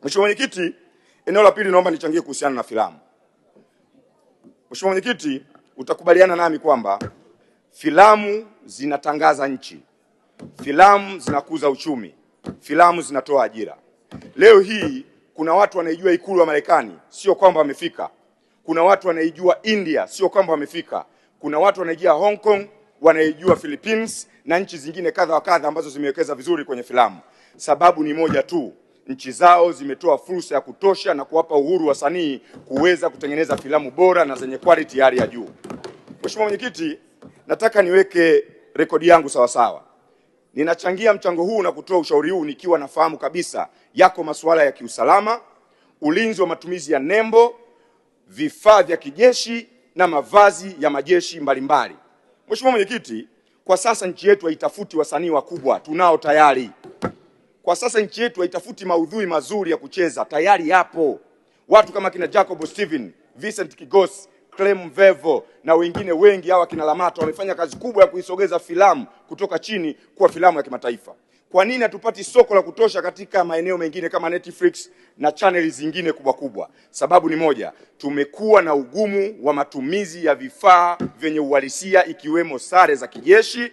Mheshimiwa Mwenyekiti, eneo la pili naomba nichangie kuhusiana na filamu. Mheshimiwa Mwenyekiti, utakubaliana nami kwamba filamu zinatangaza nchi, filamu zinakuza uchumi, filamu zinatoa ajira. Leo hii kuna watu wanaijua ikulu ya Marekani, sio kwamba wamefika. Kuna watu wanaijua India, sio kwamba wamefika. Kuna watu wanaijua Hong Kong, wanaijua Philippines na nchi zingine kadha wa kadha ambazo zimewekeza vizuri kwenye filamu. Sababu ni moja tu, nchi zao zimetoa fursa ya kutosha na kuwapa uhuru wasanii kuweza kutengeneza filamu bora na zenye quality ya hali ya juu. Mheshimiwa Mwenyekiti, nataka niweke rekodi yangu sawa sawa. Ninachangia mchango huu na kutoa ushauri huu nikiwa nafahamu kabisa yako masuala ya kiusalama, ulinzi wa matumizi ya nembo, vifaa vya kijeshi na mavazi ya majeshi mbalimbali. Mheshimiwa Mwenyekiti, kwa sasa nchi yetu haitafuti wasanii wakubwa, tunao tayari. Kwa sasa nchi yetu haitafuti maudhui mazuri ya kucheza, tayari yapo. Watu kama kina Jacob Steven, Vincent Kigos, Clem Vevo na wengine wengi hawa kina Lamato wamefanya kazi kubwa ya kuisogeza filamu kutoka chini kuwa filamu ya kimataifa. Kwa nini hatupati soko la kutosha katika maeneo mengine kama Netflix na channel zingine kubwa kubwa? Sababu ni moja, tumekuwa na ugumu wa matumizi ya vifaa vyenye uhalisia ikiwemo sare za kijeshi,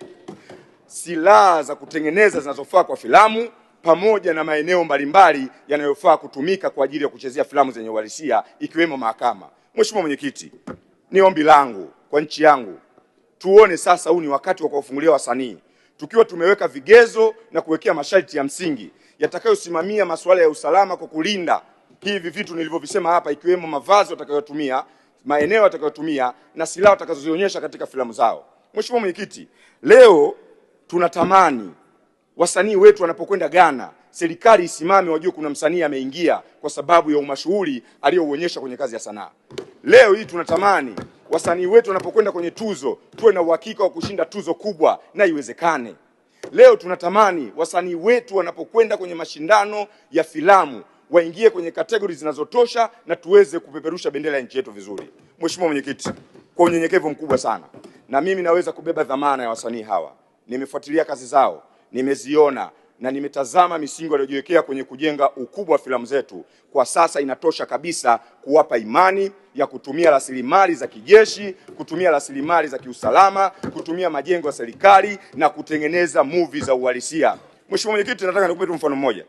silaha za kutengeneza zinazofaa kwa filamu, pamoja na maeneo mbalimbali yanayofaa kutumika kwa ajili ya kuchezea filamu zenye uhalisia ikiwemo mahakama. Mheshimiwa Mwenyekiti, ni ombi langu kwa nchi yangu, tuone sasa huu ni wakati wa kuwafungulia wasanii, tukiwa tumeweka vigezo na kuwekea masharti ya msingi yatakayosimamia masuala ya usalama kwa kulinda hivi vitu nilivyovisema hapa, ikiwemo mavazi watakayotumia, maeneo watakayotumia na silaha watakazozionyesha katika filamu zao. Mheshimiwa Mwenyekiti, leo tunatamani wasanii wetu wanapokwenda Ghana, serikali isimame, wajue kuna msanii ameingia kwa sababu ya umashuhuri aliyouonyesha kwenye kazi ya sanaa. Leo hii tunatamani wasanii wetu wanapokwenda kwenye tuzo, tuwe na uhakika wa kushinda tuzo kubwa na iwezekane. Leo tunatamani wasanii wetu wanapokwenda kwenye mashindano ya filamu, waingie kwenye kategori zinazotosha na tuweze kupeperusha bendera ya nchi yetu vizuri. Mheshimiwa Mwenyekiti, kwa unyenyekevu mkubwa sana, na mimi naweza kubeba dhamana ya wasanii hawa. Nimefuatilia kazi zao, nimeziona na nimetazama misingi waliojiwekea kwenye kujenga ukubwa wa filamu zetu. Kwa sasa inatosha kabisa kuwapa imani ya kutumia rasilimali za kijeshi, kutumia rasilimali za kiusalama, kutumia majengo ya serikali na kutengeneza movie za uhalisia. Mheshimiwa Mwenyekiti, nataka nikupe tu mfano mmoja.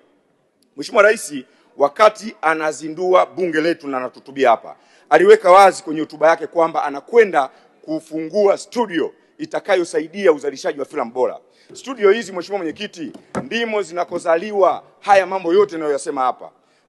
Mheshimiwa Rais wakati anazindua bunge letu na anatutubia hapa, aliweka wazi kwenye hotuba yake kwamba anakwenda kufungua studio itakayosaidia uzalishaji wa filamu bora. Studio hizi Mheshimiwa Mwenyekiti, ndimo zinakozaliwa haya mambo yote ninayoyasema hapa.